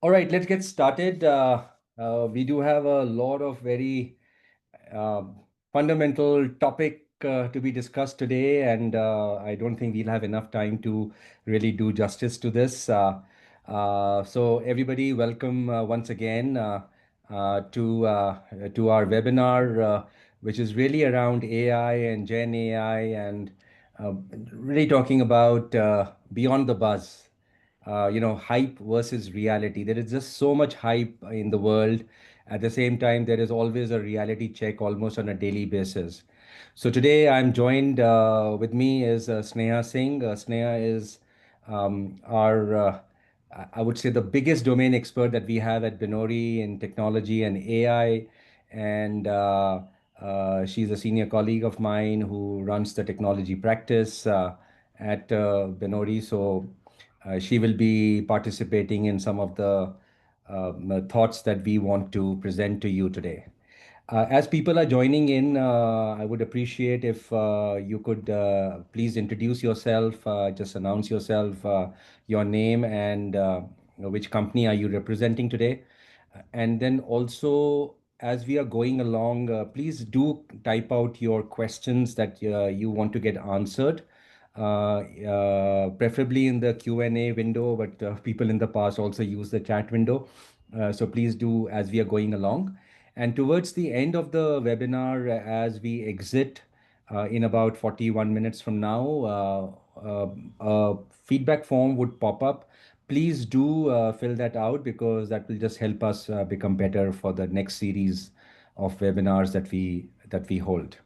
All right, let's get started. We do have a lot of very uh, fundamental topic to be discussed today, and I don't think we'll have enough time to really do justice to this. So, everybody, welcome once again to our webinar, which is really around AI and Gen AI, and uh, really talking about beyond the buzz. Hype versus reality. There is just so much hype in the world. At the same time, there is always a reality check almost on a daily basis. So today I'm joined with me is Sneha Singh. Sneha is our, I would say, the biggest domain expert that we have at Benori in technology and AI. And she's a senior colleague of mine who runs the technology practice at Benori. So she will be participating in some of the thoughts that we want to present to you today. As people are joining in, I would appreciate if you could please introduce yourself, just announce yourself, your name, and which company are you representing today. And then also, as we are going along, please do type out your questions that you want to get answered, preferably in the Q&A window, but people in the past also use the chat window. So please do as we are going along. And towards the end of the webinar, as we exit in about 41 minutes from now, a feedback form would pop up. Please do fill that out because that will just help us become better for the next series of webinars that we hold.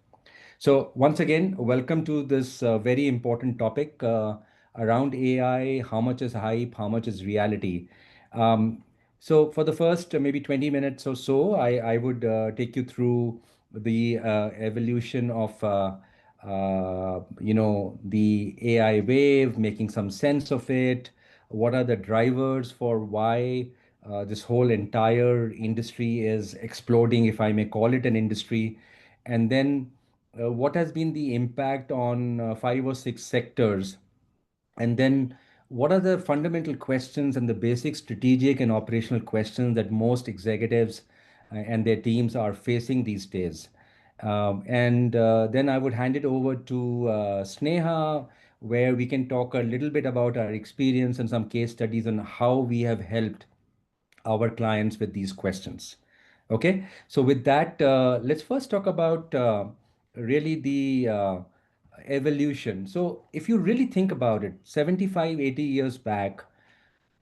So once again, welcome to this very important topic around AI. How much is hype? How much is reality? Um, so for the first maybe 20 minutes or so, I would take you through the evolution of the AI wave, making some sense of it. What are the drivers for why this whole entire industry is exploding, if I may call it an industry? And then what has been the impact on five or six sectors? And then what are the fundamental questions and the basic strategic and operational questions that most executives and their teams are facing these days? And then I would hand it over to Sneha, where we can talk a little bit about our experience and some case studies on how we have helped our clients with these questions. Okay, so with that, let's first talk about really the evolution. So if you really think about it, 75, 80 years back,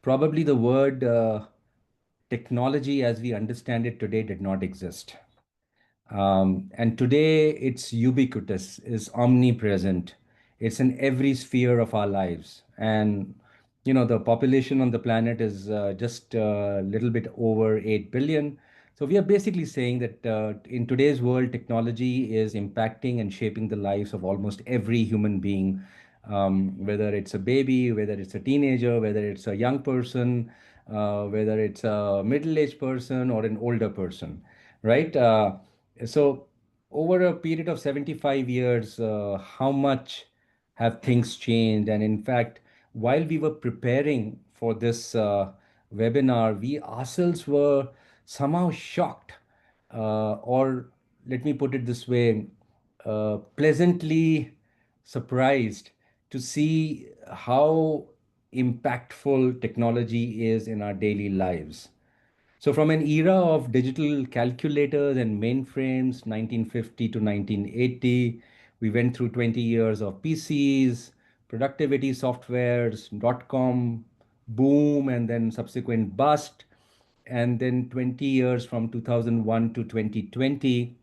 probably the word technology as we understand it today did not exist. And today it's ubiquitous, is omnipresent. It's in every sphere of our lives. And, the population on the planet is just a little bit over 8 billion. So we are basically saying that in today's world, technology is impacting and shaping the lives of almost every human being, whether it's a baby, whether it's a teenager, whether it's a young person, whether it's a middle-aged person or an older person, right? So, over a period of 75 years, how much have things changed? And in fact, while we were preparing for this webinar, we ourselves were somehow shocked, or let me put it this way, pleasantly surprised to see how impactful technology is in our daily lives. So, from an era of digital calculators and mainframes, 1950 to 1980, we went through 20 years of PCs, productivity softwares, dot-com boom, and then subsequent bust. And then 20 years from 2001 to 2020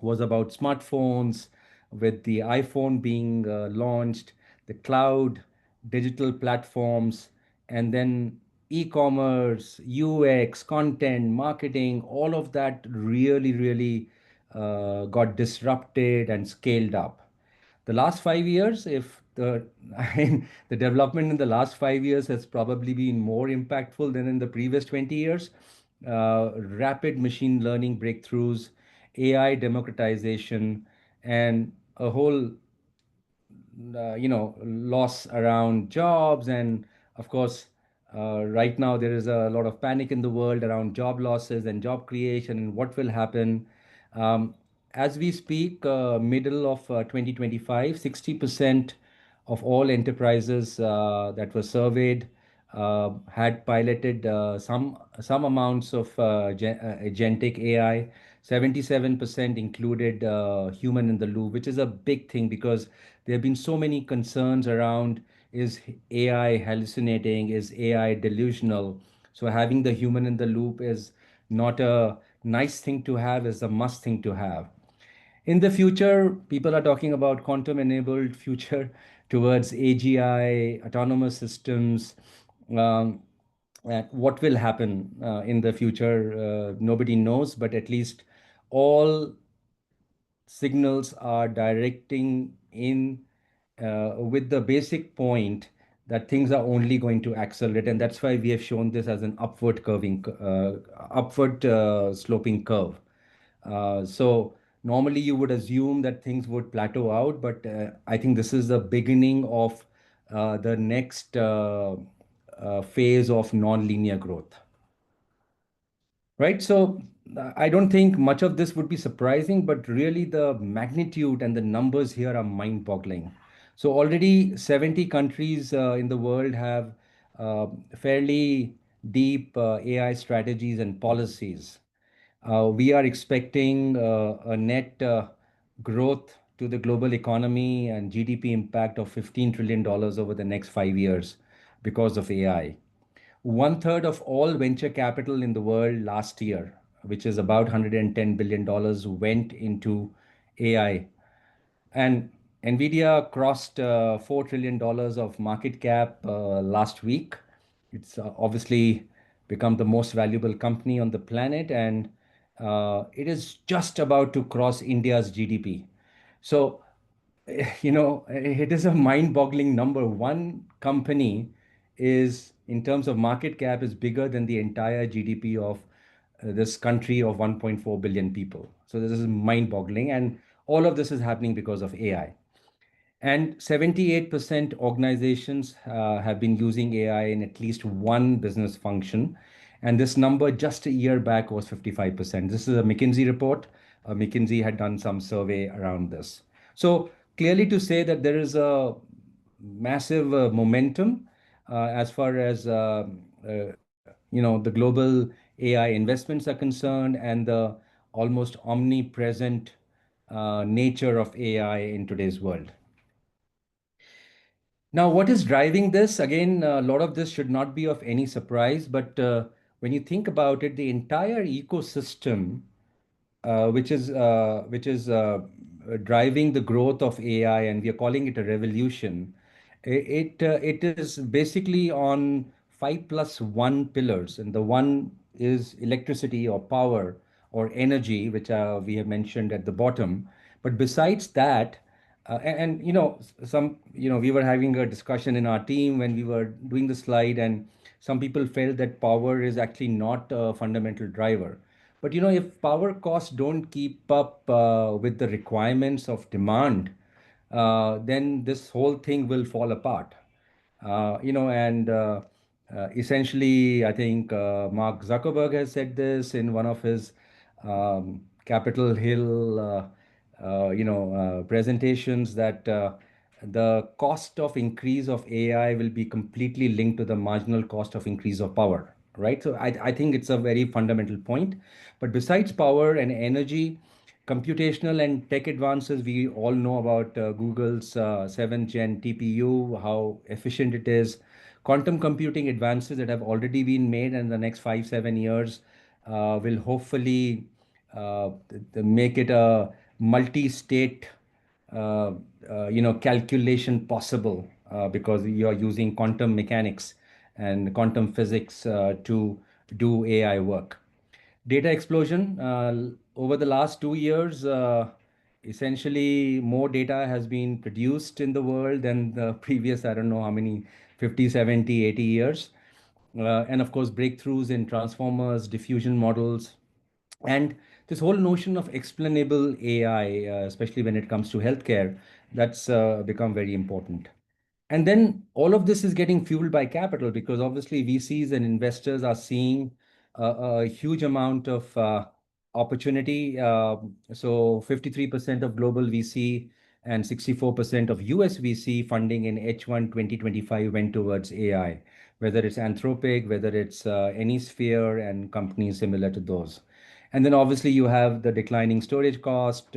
was about smartphones, with the iPhone being launched, the cloud, digital platforms, and then e-commerce, UX, content, marketing, all of that really, really got disrupted and scaled up. The last 5 years, if the I mean, the development in the last 5 years has probably been more impactful than in the previous 20 years. Rapid machine learning breakthroughs, AI democratization, and a whole loss around jobs, and of course Right now, there is a lot of panic in the world around job losses and job creation and what will happen. Um, as we speak, middle of 2025, 60% of all enterprises that were surveyed had piloted some amounts of agentic AI. 77% included human in the loop, which is a big thing because there have been so many concerns around, is AI hallucinating? Is AI delusional? So having the human in the loop is not a nice thing to have, is a must thing to have. In the future, people are talking about quantum enabled future towards AGI, autonomous systems. Um, and what will happen in the future, nobody knows, but at least all signals are directing in with the basic point that things are only going to accelerate, and that's why we have shown this as an upward sloping curve. So normally you would assume that things would plateau out, but I think this is the beginning of the next phase of non-linear growth. Right. So I don't think much of this would be surprising, but really the magnitude and the numbers here are mind-boggling. So already 70 countries in the world have fairly deep AI strategies and policies. We are expecting a net growth to the global economy and GDP impact of $15 trillion over the next 5 years because of AI. One third of all venture capital in the world last year, which is about $110 billion, went into AI. And Nvidia crossed $4 trillion of market cap last week. It's obviously become the most valuable company on the planet, and it is just about to cross India's GDP. So it is a mind-boggling number. One company is, in terms of market cap, is bigger than the entire GDP of this country of 1.4 billion people. So this is mind-boggling, and all of this is happening because of AI. And 78% organizations have been using AI in at least one business function. And this number just a year back was 55%. This is a McKinsey report. McKinsey had done some survey around this. So clearly to say that there is a massive momentum as far as the global AI investments are concerned, and the almost omnipresent nature of AI in today's world. Now, what is driving this? Again, a lot of this should not be of any surprise, but when you think about it, the entire ecosystem which is driving the growth of AI, and we are calling it a revolution. It is basically on 5+1 pillars, and the one is electricity or power or energy, which we have mentioned at the bottom. But besides that, we were having a discussion in our team when we were doing the slide, and some people felt that power is actually not a fundamental driver. But if power costs don't keep up with the requirements of demand, then this whole thing will fall apart. And essentially, I think Mark Zuckerberg has said this in one of his Capitol Hill, presentations, that the cost of increase of AI will be completely linked to the marginal cost of increase of power, right? So I think it's a very fundamental point. But besides power and energy, computational and tech advances, we all know about Google's 7th gen TPU, how efficient it is. Quantum computing advances that have already been made in the next 5, 7 years will hopefully make it a multi-state calculation possible because you are using quantum mechanics and quantum physics to do AI work. Data explosion. Over the last 2 years, essentially more data has been produced in the world than the previous, I don't know how many, 50, 70, 80 years. And of course, breakthroughs in transformers, diffusion models, and this whole notion of explainable AI, especially when it comes to healthcare, that's become very important. And then all of this is getting fueled by capital because obviously VCs and investors are seeing a huge amount of opportunity. So 53% of global VC and 64% of US VC funding in H1 2025 went towards AI, whether it's Anthropic, whether it's AnySphere and companies similar to those. And then obviously you have the declining storage cost,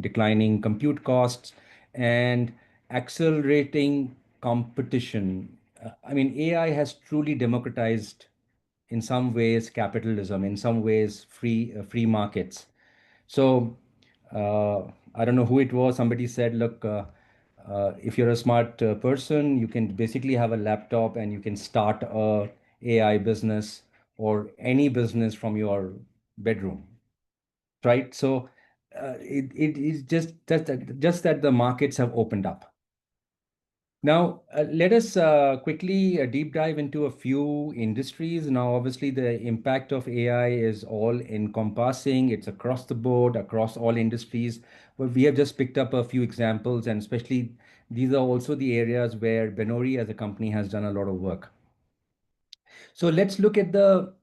declining compute costs, and accelerating competition. I mean, AI has truly democratized, in some ways, capitalism, in some ways, free markets. So I don't know who it was. Somebody said, look, if you're a smart person, you can basically have a laptop and you can start a AI business or any business from your bedroom, right? So it is just that the markets have opened up. Now, let us quickly deep dive into a few industries. Now, obviously, the impact of AI is all encompassing. It's across the board, across all industries. But we have just picked up a few examples, and especially these are also the areas where Benori as a company has done a lot of work. So let's look at the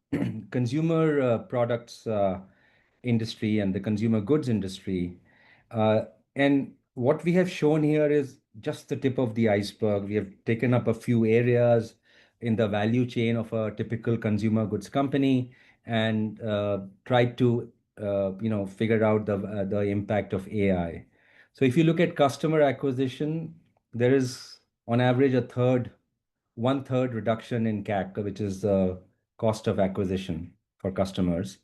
consumer products industry and the consumer goods industry. Uh, and what we have shown here is just the tip of the iceberg. We have taken up a few areas in the value chain of a typical consumer goods company and tried to figure out the impact of AI. So if you look at customer acquisition, there is on average a third one third reduction in CAC, which is the cost of acquisition for customers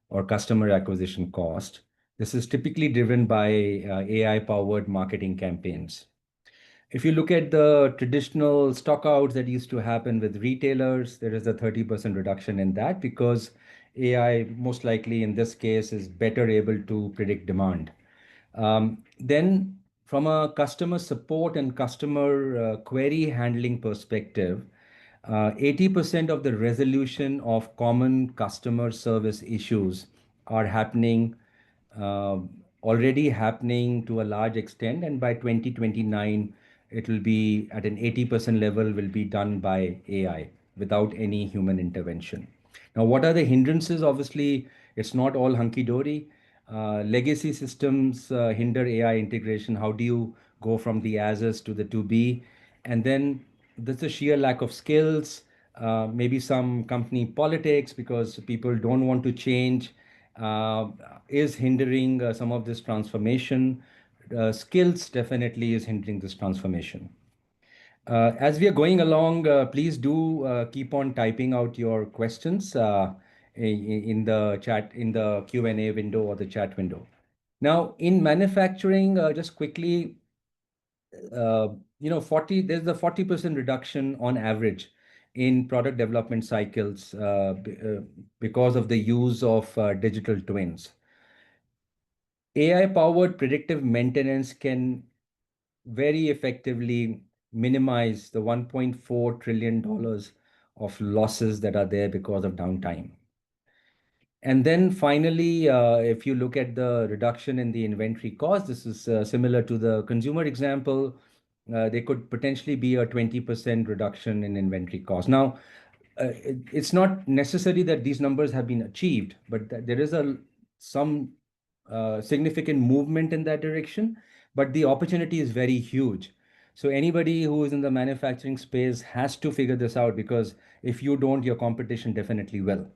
or customer acquisition cost. This is typically driven by AI-powered marketing campaigns. If you look at the traditional stockouts that used to happen with retailers, there is a 30% reduction in that because AI, most likely in this case, is better able to predict demand. Then, from a customer support and customer query handling perspective, 80% of the resolution of common customer service issues are happening uh, already happening to a large extent, and by 2029, it will be at an 80% level will be done by AI without any human intervention. Now, what are the hindrances? Obviously, it's not all hunky dory. Legacy systems hinder AI integration. How do you go from the as is to the to be? And then there's a sheer lack of skills, maybe some company politics because people don't want to change, uh, is hindering some of this transformation. Skills definitely is hindering this transformation. As we are going along, please do keep on typing out your questions in the chat, in the Q&A window or the chat window. Now, in manufacturing, just quickly, there's a 40% reduction on average in product development cycles because of the use of digital twins. AI-powered predictive maintenance can very effectively minimize the $1.4 trillion of losses that are there because of downtime. And then finally, if you look at the reduction in the inventory cost, this is similar to the consumer example. There could potentially be a 20% reduction in inventory cost. Now, it's not necessary that these numbers have been achieved, but there is some significant movement in that direction. But the opportunity is very huge. So anybody who is in the manufacturing space has to figure this out because if you don't, your competition definitely will.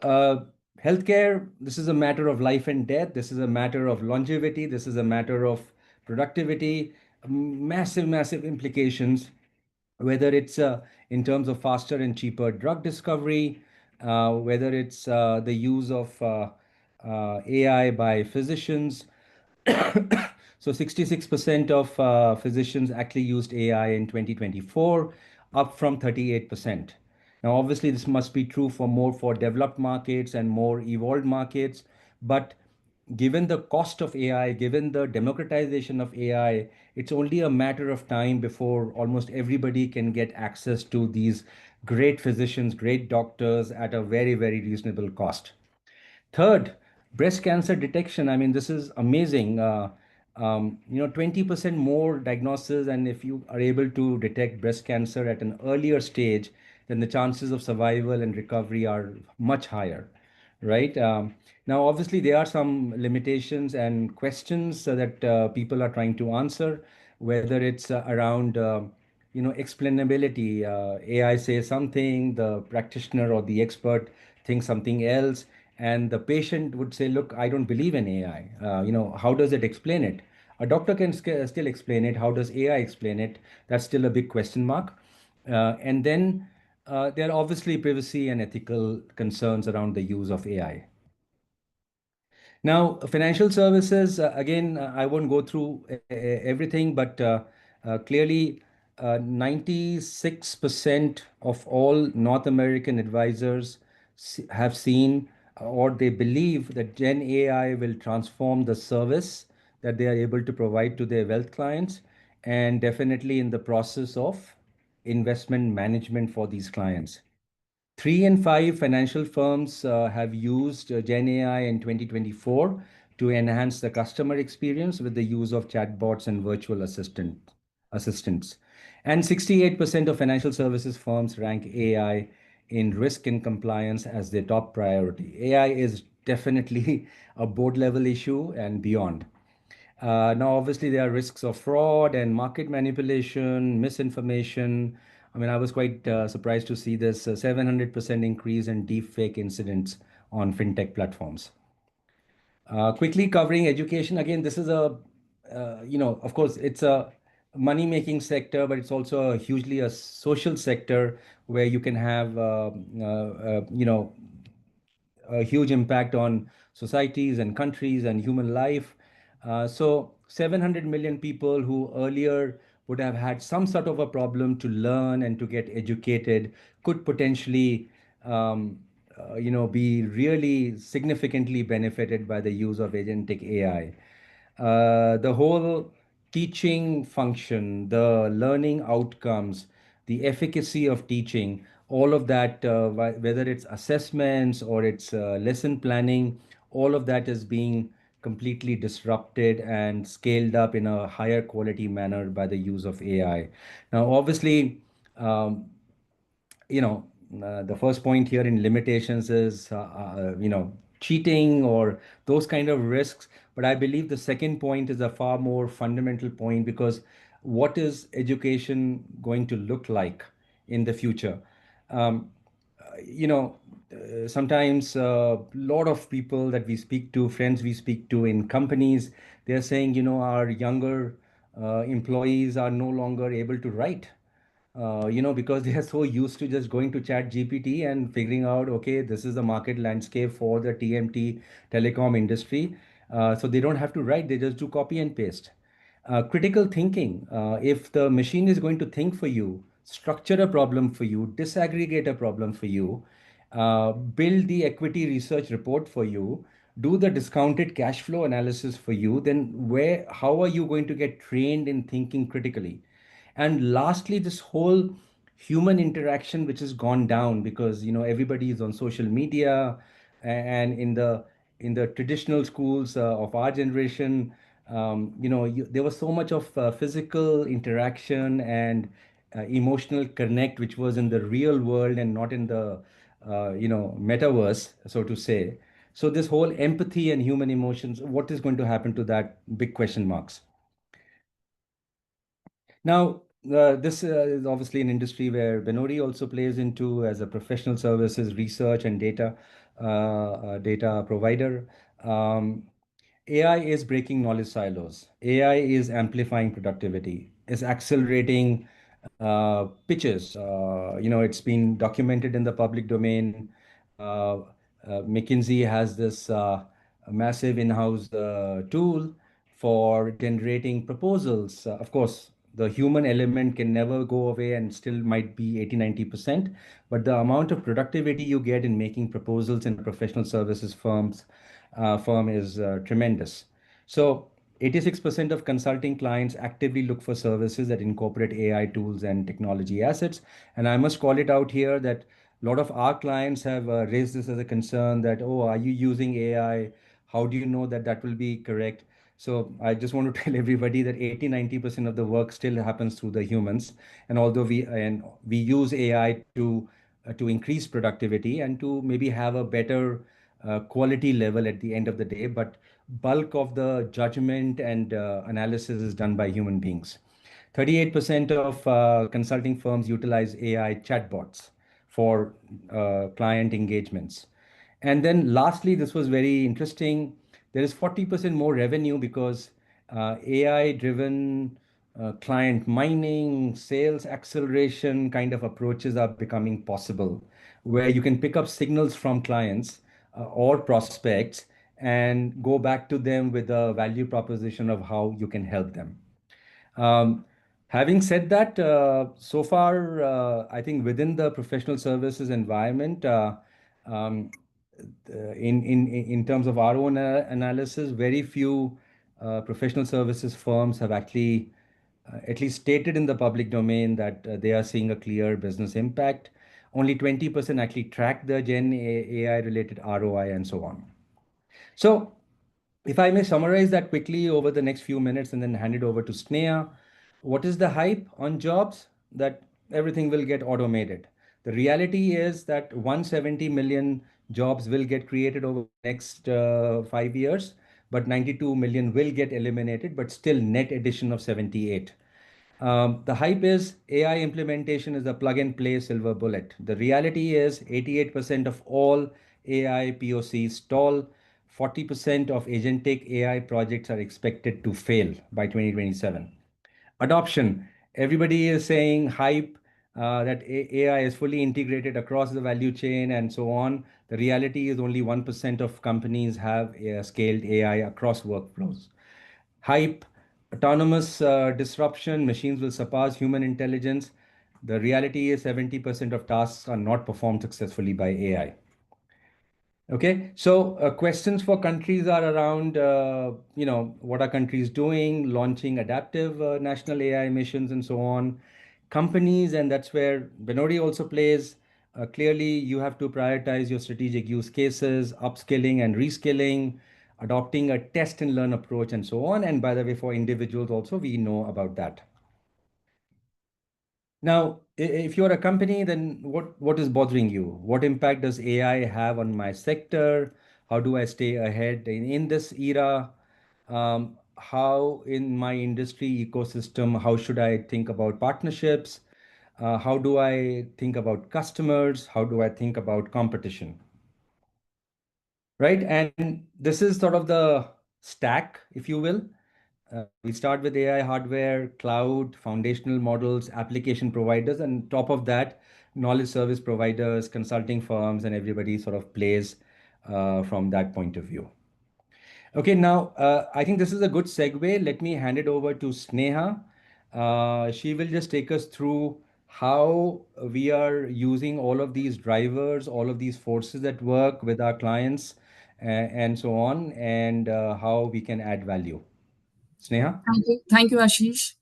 Uh, Healthcare, this is a matter of life and death. This is a matter of longevity. This is a matter of productivity. Massive, massive implications, whether it's in terms of faster and cheaper drug discovery, whether it's the use of AI by physicians. So 66% of physicians actually used AI in 2024, up from 38%. Now, obviously, this must be true for more for developed markets and more evolved markets. But given the cost of AI, given the democratization of AI, it's only a matter of time before almost everybody can get access to these great physicians, great doctors at a very, very reasonable cost. Third, breast cancer detection. I mean, this is amazing. 20% more diagnosis, and if you are able to detect breast cancer at an earlier stage, then the chances of survival and recovery are much higher, right? Now, obviously, there are some limitations and questions that people are trying to answer, whether it's around explainability. AI says something, the practitioner or the expert thinks something else, and the patient would say, "Look, I don't believe in AI. How does it explain it?" A doctor can still explain it. How does AI explain it? That's still a big question mark. And then there are obviously privacy and ethical concerns around the use of AI. Now, financial services, again, I won't go through everything, but clearly, 96% of all North American advisors have seen or they believe that Gen AI will transform the service that they are able to provide to their wealth clients, and definitely in the process of investment management for these clients. Three in five financial firms have used Gen AI in 2024 to enhance the customer experience with the use of chatbots and virtual assistants. And 68% of financial services firms rank AI in risk and compliance as their top priority. AI is definitely a board level issue and beyond. Now, obviously, there are risks of fraud and market manipulation, misinformation. I mean, I was quite surprised to see this 700% increase in deepfake incidents on fintech platforms. Quickly covering education. Again, this is of course, it's a money-making sector, but it's also a hugely a social sector where you can have, a huge impact on societies and countries and human life. So 700 million people who earlier would have had some sort of a problem to learn and to get educated could potentially, be really significantly benefited by the use of agentic AI. The whole teaching function, the learning outcomes, the efficacy of teaching, all of that, whether it's assessments or it's lesson planning, all of that is being completely disrupted and scaled up in a higher quality manner by the use of AI. Now, obviously, um, the first point here in limitations is, cheating or those kind of risks. But I believe the second point is a far more fundamental point, because what is education going to look like in the future? Um, Sometimes a lot of people that we speak to, friends we speak to in companies, they're saying, our younger employees are no longer able to write, because they are so used to just going to chat GPT and figuring out, okay, this is the market landscape for the TMT telecom industry. So they don't have to write, they just do copy and paste. Critical thinking, if the machine is going to think for you, structure a problem for you, disaggregate a problem for you, build the equity research report for you, do the discounted cash flow analysis for you, then how are you going to get trained in thinking critically? And lastly, this whole human interaction, which has gone down because everybody is on social media, and in the traditional schools of our generation, there was so much of physical interaction and emotional connect, which was in the real world and not in the metaverse, so to say. So this whole empathy and human emotions, what is going to happen to that? Big question marks. Now, this is obviously an industry where Benori also plays into as a professional services, research, and data provider. Um, AI is breaking knowledge silos. AI is amplifying productivity, is accelerating pitches. It's been documented in the public domain. Uh, McKinsey has this massive in-house tool for generating proposals. Of course, the human element can never go away and still might be 80-90%, but the amount of productivity you get in making proposals in a professional services firm is tremendous. So 86% of consulting clients actively look for services that incorporate AI tools and technology assets. And I must call it out here that a lot of our clients have raised this as a concern that, oh, are you using AI? How do you know that that will be correct? So I just want to tell everybody that 80-90% of the work still happens through the humans. And although we use AI to increase productivity and to maybe have a better quality level at the end of the day, but bulk of the judgment and analysis is done by human beings. 38% of consulting firms utilize AI chatbots for client engagements. And then lastly, this was very interesting. There is 40% more revenue because AI-driven client mining, sales acceleration kind of approaches are becoming possible, where you can pick up signals from clients or prospects and go back to them with a value proposition of how you can help them. Um, Having said that, so far, I think within the professional services environment, um, in terms of our own analysis, very few professional services firms have actually at least stated in the public domain that they are seeing a clear business impact. Only 20% actually track the Gen AI related ROI and so on. So, if I may summarize that quickly over the next few minutes and then hand it over to Sneha, what is the hype on jobs? That everything will get automated. The reality is that 170 million jobs will get created over the next 5 years, but 92 million will get eliminated, but still net addition of 78. The hype is AI implementation is a plug and play silver bullet. The reality is 88% of all AI POCs stall. 40% of agentic AI projects are expected to fail by 2027. Adoption. Everybody is saying hype that AI is fully integrated across the value chain and so on. The reality is only 1% of companies have scaled AI across workflows. Hype, autonomous disruption, machines will surpass human intelligence. The reality is 70% of tasks are not performed successfully by AI. Okay, so questions for countries are around, what are countries doing, launching adaptive national AI missions and so on. Companies, and that's where Benori also plays. Clearly, you have to prioritize your strategic use cases, upskilling and reskilling, adopting a test and learn approach, and so on. And by the way, for individuals also, we know about that. Now, if you're a company, then what is bothering you? What impact does AI have on my sector? How do I stay ahead in this era? How in my industry ecosystem, how should I think about partnerships? How do I think about customers? How do I think about competition? Right? And this is sort of the stack, if you will. We start with AI hardware, cloud, foundational models, application providers, and top of that, knowledge service providers, consulting firms, and everybody sort of plays from that point of view. Okay, now I think this is a good segue. Let me hand it over to Sneha. She will just take us through how we are using all of these drivers, all of these forces at work with our clients, and so on, and how we can add value. Sneha? Thank you, Ashish.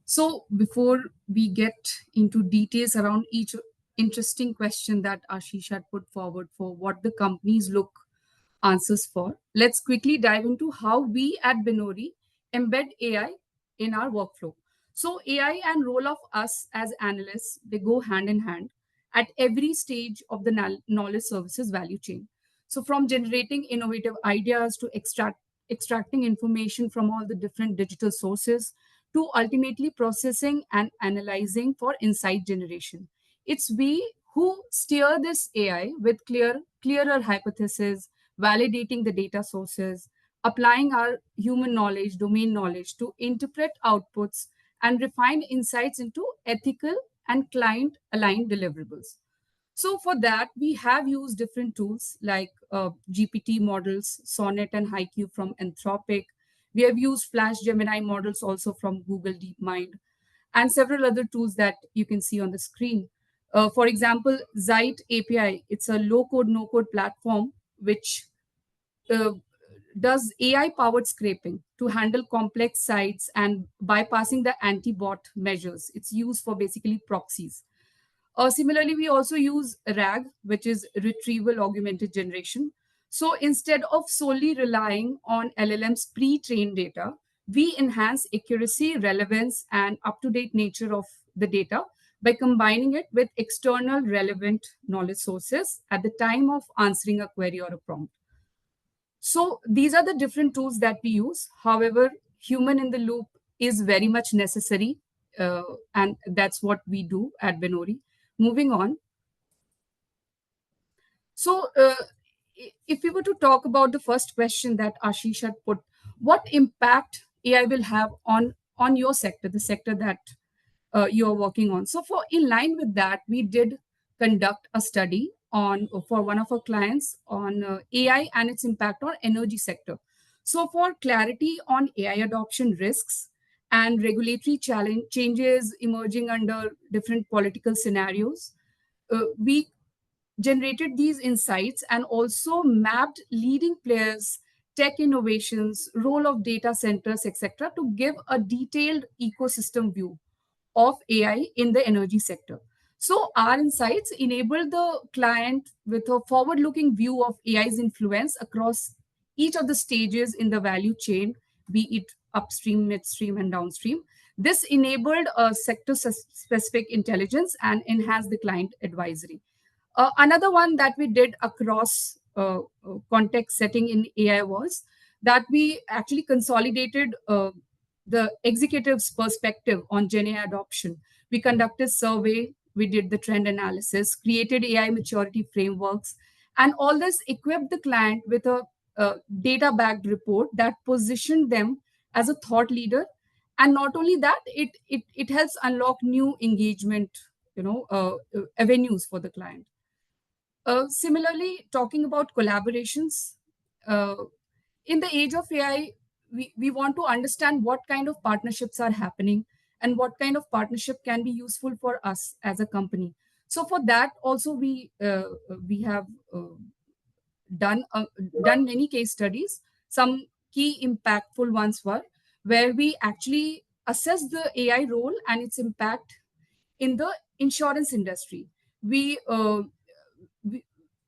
So, before we get into details around each interesting question that Ashish had put forward for what the companies look answers for, let's quickly dive into how we at Benori embed AI in our workflow. So, AI and role of us as analysts, they go hand in hand at every stage of the knowledge services value chain. So, from generating innovative ideas to extracting information from all the different digital sources to ultimately processing and analyzing for insight generation. It's we who steer this AI with clearer hypotheses, validating the data sources, applying our human knowledge, domain knowledge to interpret outputs and refine insights into ethical and client aligned deliverables. So for that, we have used different tools like GPT models, Sonnet and Haiku from Anthropic. We have used Flash Gemini models also from Google DeepMind, and several other tools that you can see on the screen. For example, Zite API, it's a low-code, no-code platform which uh, does AI-powered scraping to handle complex sites and bypassing the anti-bot measures. It's used for basically proxies. Similarly, we also use RAG, which is retrieval augmented generation. So instead of solely relying on LLM's pre-trained data, we enhance accuracy, relevance, and up-to-date nature of the data by combining it with external relevant knowledge sources at the time of answering a query or a prompt. So these are the different tools that we use. However, human in the loop is very much necessary, uh, and that's what we do at Benori. Moving on, so if we were to talk about the first question that Ashish had put, what impact AI will have on your sector, the sector that you're working on? So for in line with that, we did conduct a study on for one of our clients on AI and its impact on energy sector. So for clarity on AI adoption risks and regulatory challenge changes emerging under different political scenarios, we generated these insights and also mapped leading players, tech innovations, role of data centers, etc., to give a detailed ecosystem view of AI in the energy sector. So, our insights enable the client with a forward looking view of AI's influence across each of the stages in the value chain, be it upstream, midstream, and downstream. This enabled a sector specific intelligence and enhanced the client advisory. Another one that we did across context setting in AI was that we actually consolidated the executive's perspective on Gen AI adoption. We conducted survey, we did the trend analysis, created AI maturity frameworks, and all this equipped the client with a data-backed report that positioned them as a thought leader. And not only that, it helps unlock new engagement, avenues for the client. Similarly, talking about collaborations, uh, in the age of AI, we want to understand what kind of partnerships are happening and what kind of partnership can be useful for us as a company. So for that, also we have done done many case studies. Some key impactful ones were where we actually assess the AI role and its impact in the insurance industry. We,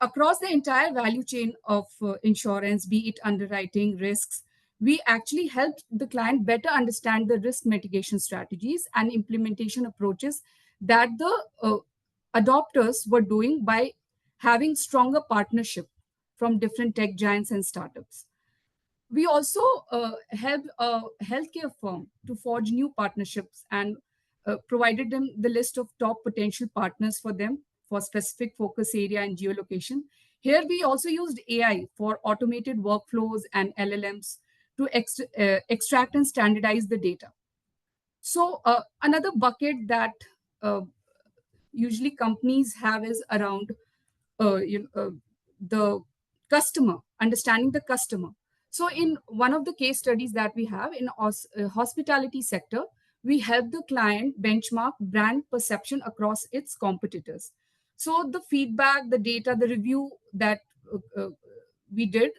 across the entire value chain of insurance, be it underwriting, risks, we actually helped the client better understand the risk mitigation strategies and implementation approaches that the adopters were doing by having stronger partnership from different tech giants and startups. We also helped a healthcare firm to forge new partnerships and provided them the list of top potential partners for them for specific focus area and geolocation. Here, we also used AI for automated workflows and LLMs to extract and standardize the data. So, another bucket that uh, usually companies have is around the customer, understanding the customer. So in one of the case studies that we have in hospitality sector, we help the client benchmark brand perception across its competitors. So the feedback, the data, the review that we did,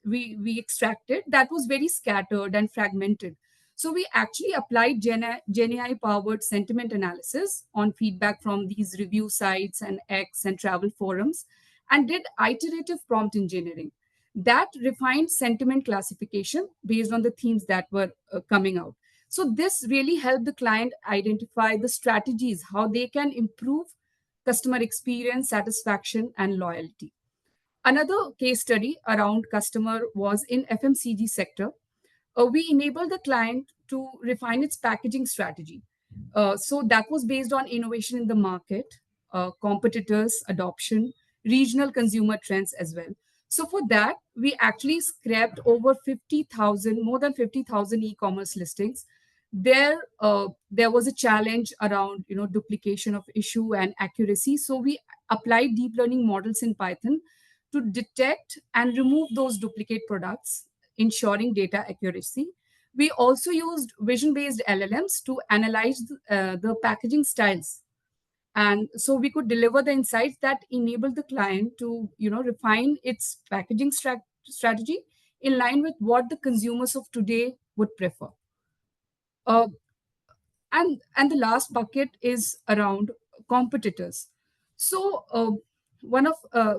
we extracted, that was very scattered and fragmented. So we actually applied Gen AI powered sentiment analysis on feedback from these review sites and X and travel forums, and did iterative prompt engineering that refined sentiment classification based on the themes that were coming out. So this really helped the client identify the strategies how they can improve customer experience, satisfaction, and loyalty. Another case study around customer was in FMCG sector. We enabled the client to refine its packaging strategy. So that was based on innovation in the market, competitors, adoption, regional consumer trends as well. So for that, we actually scrapped over 50,000, more than 50,000 e-commerce listings. There was a challenge around duplication of issue and accuracy. So we applied deep learning models in Python to detect and remove those duplicate products, ensuring data accuracy. We also used vision based LLMs to analyze the packaging styles. And so we could deliver the insights that enable the client to refine its packaging strategy in line with what the consumers of today would prefer. Uh, and the last bucket is around competitors. So one of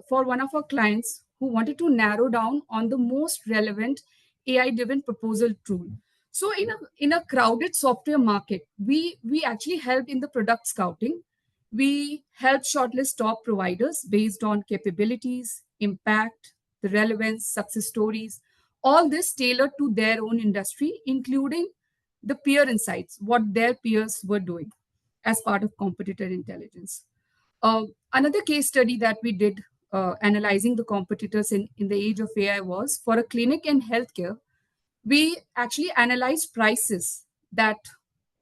for one of our clients who wanted to narrow down on the most relevant AI driven proposal tool. So in a crowded software market, we actually helped in the product scouting. We helped shortlist top providers based on capabilities, impact, the relevance, success stories, all this tailored to their own industry, including the peer insights, what their peers were doing as part of competitor intelligence. Another case study that we did analyzing the competitors in the age of AI was for a clinic in healthcare. We actually analyzed prices that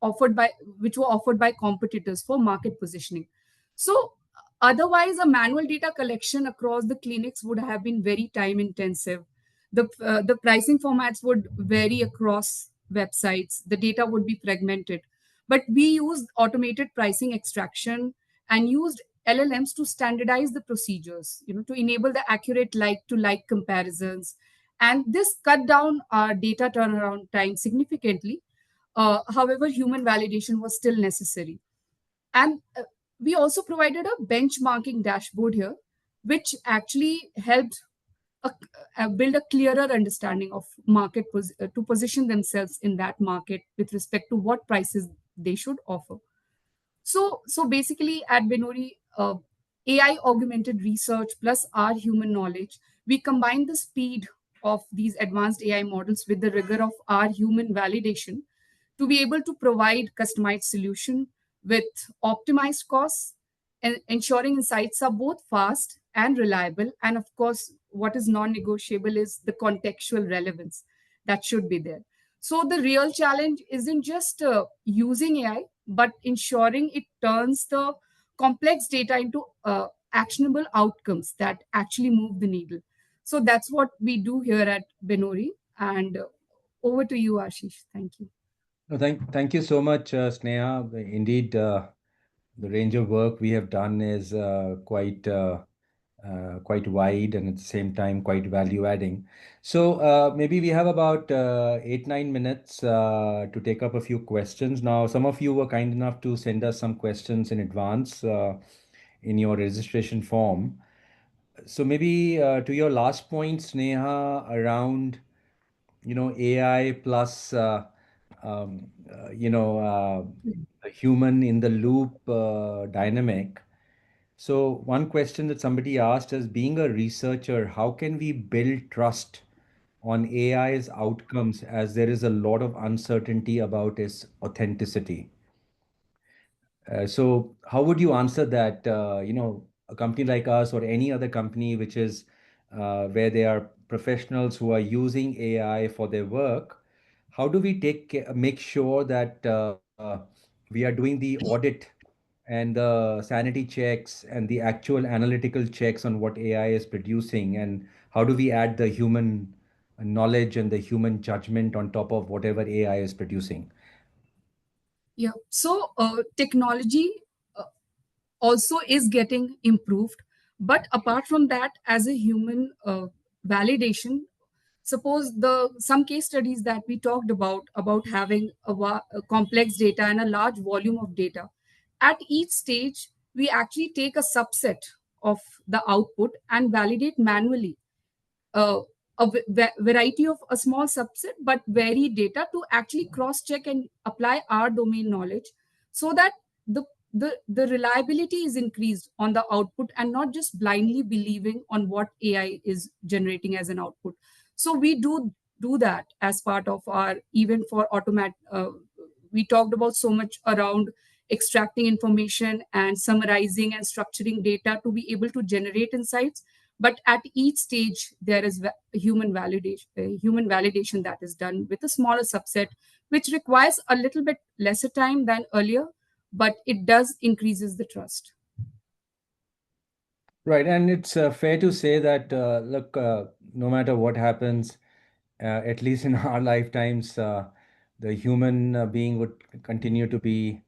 offered by which were offered by competitors for market positioning. So otherwise, a manual data collection across the clinics would have been very time intensive. The pricing formats would vary across websites. The data would be fragmented, but we used automated pricing extraction and used LLMs to standardize the procedures, to enable the accurate like to like comparisons, and this cut down our data turnaround time significantly. However, human validation was still necessary. And we also provided a benchmarking dashboard here, which actually helped a, build a clearer understanding of to position themselves in that market with respect to what prices they should offer. So basically, at Benori, AI augmented research plus our human knowledge, we combine the speed of these advanced AI models with the rigor of our human validation to be able to provide customized solution with optimized costs and ensuring insights are both fast and reliable. And of course, what is non-negotiable is the contextual relevance that should be there. So the real challenge isn't just using AI, but ensuring it turns the complex data into actionable outcomes that actually move the needle. So that's what we do here at Benori. And over to you, Ashish. Thank you. No, thank you so much, Sneha. Indeed, the range of work we have done is quite wide and at the same time quite value adding. So maybe we have about 8, 9 minutes to take up a few questions. Now, some of you were kind enough to send us some questions in advance in your registration form. So maybe to your last point, Sneha, around AI plus a human in the loop dynamic. So one question that somebody asked is, being a researcher, how can we build trust on AI's outcomes as there is a lot of uncertainty about its authenticity? So how would you answer that? A company like us or any other company which is where there are professionals who are using AI for their work, how do we make sure that we are doing the audit and the sanity checks and the actual analytical checks on what AI is producing, and how do we add the human knowledge and the human judgment on top of whatever AI is producing? Yeah. So technology also is getting improved. But apart from that, as a human validation, suppose the some case studies that we talked about having a complex data and a large volume of data. At each stage, we actually take a subset of the output and validate manually uh, variety of a small subset but varied data to actually cross check and apply our domain knowledge so that the the reliability is increased on the output and not just blindly believing on what AI is generating as an output. So we do that as part of our, even for automat we talked about so much around extracting information and summarizing and structuring data to be able to generate insights. But at each stage there is human validation that is done with a smaller subset, which requires a little bit lesser time than earlier, but it does increases the trust. Right, and it's fair to say that look, no matter what happens, at least in our lifetimes, the human being would continue to be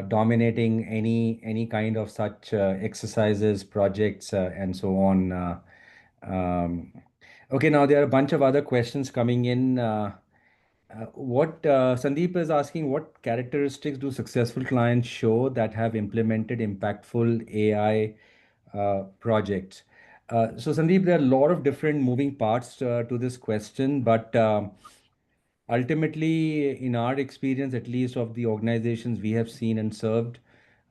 dominating any kind of such exercises, projects, and so on. Um, okay, now there are a bunch of other questions coming in. What Sandeep is asking, what characteristics do successful clients show that have implemented impactful AI projects? So Sandeep, there are a lot of different moving parts to this question, but ultimately, in our experience, at least of the organizations we have seen and served,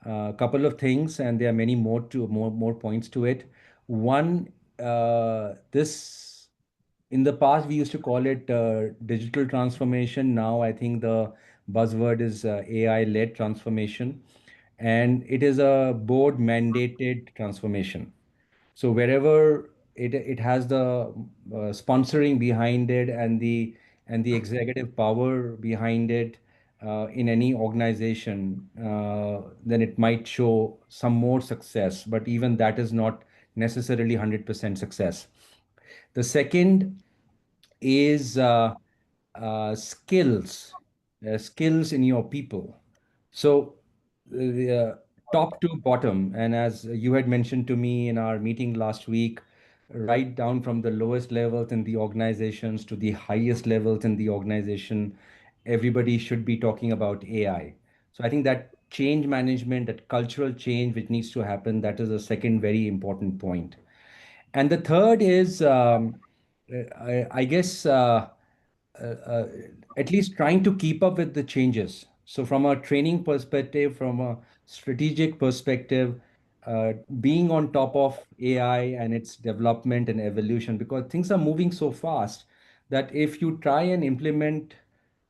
a couple of things, and there are many more points to it. One, this in the past we used to call it digital transformation. Now I think the buzzword is AI-led transformation, and it is a board mandated transformation. So wherever it has the sponsoring behind it and the executive power behind it in any organization, then it might show some more success. But even that is not necessarily 100% success. The second is skills in your people. So, top to bottom, and as you had mentioned to me in our meeting last week, right down from the lowest levels in the organizations to the highest levels in the organization, everybody should be talking about AI. So, I think that change management, that cultural change which needs to happen, that is a second very important point. And the third is, I guess, uh, at least trying to keep up with the changes. So, from a training perspective, from a strategic perspective, being on top of AI and its development and evolution, because things are moving so fast that if you try and implement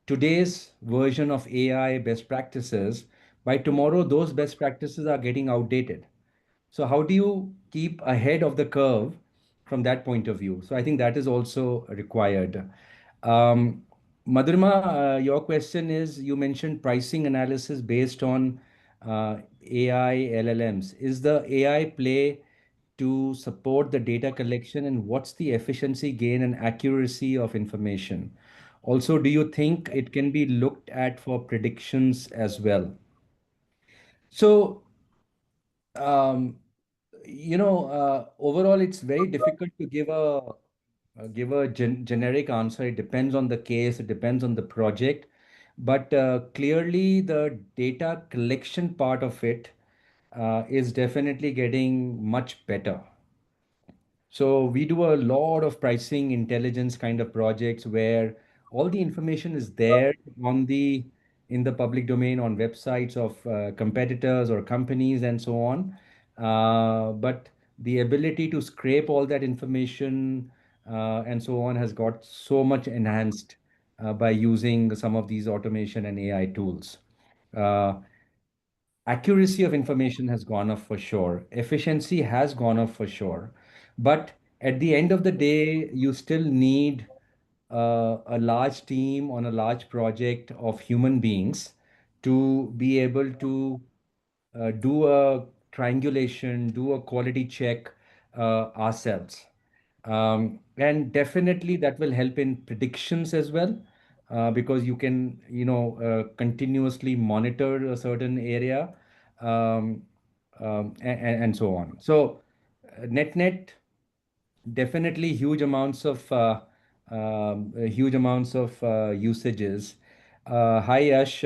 today's version of AI best practices, by tomorrow, those best practices are getting outdated. So how do you keep ahead of the curve from that point of view? So I think that is also required. Um, Madhurima, your question is you mentioned pricing analysis based on AI LLMs. Is the AI play to support the data collection and what's the efficiency gain and accuracy of information? Also, do you think it can be looked at for predictions as well? So, um, overall, it's very difficult to give a generic answer. It depends on the case, it depends on the project, but clearly the data collection part of it is definitely getting much better. So we do a lot of pricing intelligence kind of projects where all the information is there on the in the public domain on websites of competitors or companies and so on. But the ability to scrape all that information and so on has got so much enhanced by using some of these automation and AI tools. Uh, Accuracy of information has gone up for sure. Efficiency has gone up for sure. But at the end of the day, you still need a large team on a large project of human beings to be able to do a triangulation, do a quality check ourselves. And definitely that will help in predictions as well, because you can, continuously monitor a certain area, um, and so on. So, net, definitely huge amounts of usages. Hi Yash,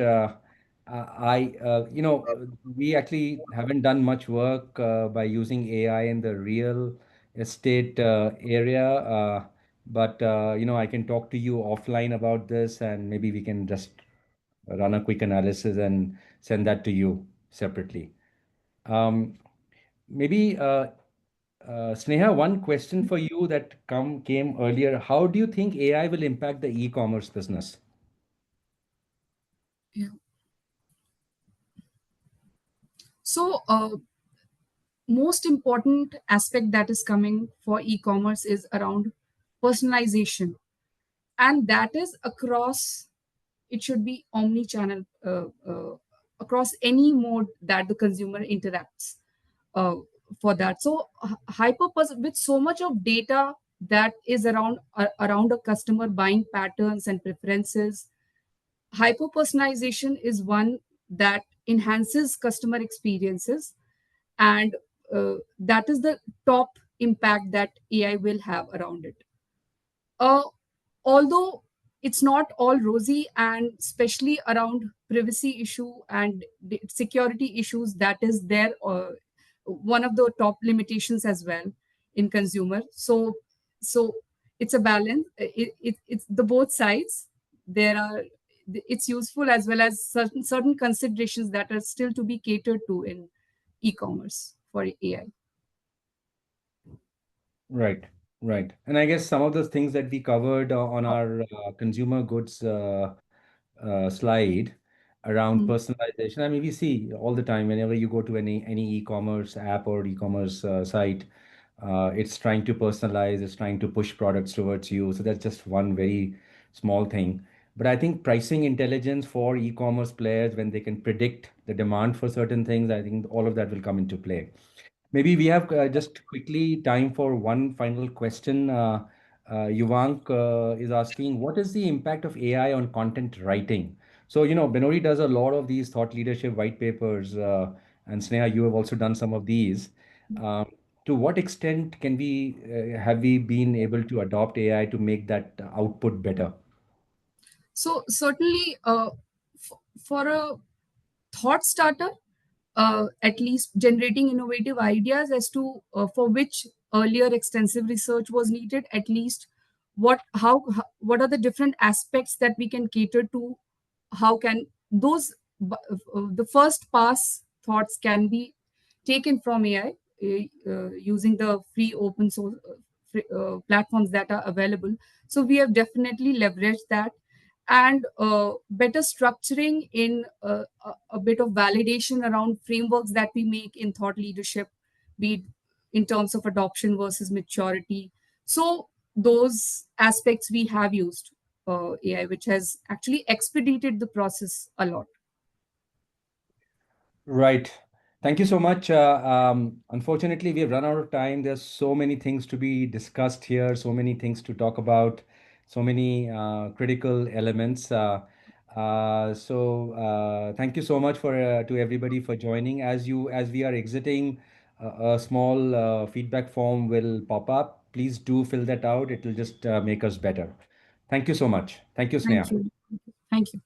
we actually haven't done much work by using AI in the real estate area, but I can talk to you offline about this, and maybe we can just run a quick analysis and send that to you separately. Um, Maybe Sneha, one question for you that come came earlier. How do you think AI will impact the e-commerce business? Yeah. So, most important aspect that is coming for e-commerce is around personalization, and that is across. It should be omni-channel, across any mode that the consumer interacts uh, for that. So hyper with so much of data that is around a customer buying patterns and preferences, hyper personalization is one that enhances customer experiences, and that is the top impact that AI will have around it. uh, Although it's not all rosy, and especially around privacy issue and security issues, that is there, one of the top limitations as well. in consumer. So it's a balance. It's the both sides. There are, it's useful as well as certain considerations that are still to be catered to in e-commerce for AI. Right, right. And I guess some of the things that we covered on our consumer goods slide around Mm. personalization. I mean, we see all the time whenever you go to any e-commerce app or e-commerce site, it's trying to personalize, it's trying to push products towards you. So that's just one very small thing. But I think pricing intelligence for e-commerce players, when they can predict the demand for certain things, I think all of that will come into play. Maybe we have just quickly time for one final question. Yuvank is asking, what is the impact of AI on content writing? So, Benori does a lot of these thought leadership white papers, and Sneha, you have also done some of these. Um, to what extent can have we been able to adopt AI to make that output better? So certainly, for a thought starter, at least generating innovative ideas as to for which earlier extensive research was needed, at least what are the different aspects that we can cater to, how can those the first pass thoughts can be taken from AI, using the free open source platforms that are available. So we have definitely leveraged that, and better structuring in a bit of validation around frameworks that we make in thought leadership, be it in terms of adoption versus maturity. So those aspects we have used AI, which has actually expedited the process a lot. Right. Thank you so much. Unfortunately, we have run out of time. There's so many things to be discussed here, so many things to talk about, so many critical elements. Thank you so much for to everybody for joining. As we are exiting, a small feedback form will pop up. Please do fill that out. It will just make us better. Thank you so much. Thank you, Thank Sneha. you. Thank you.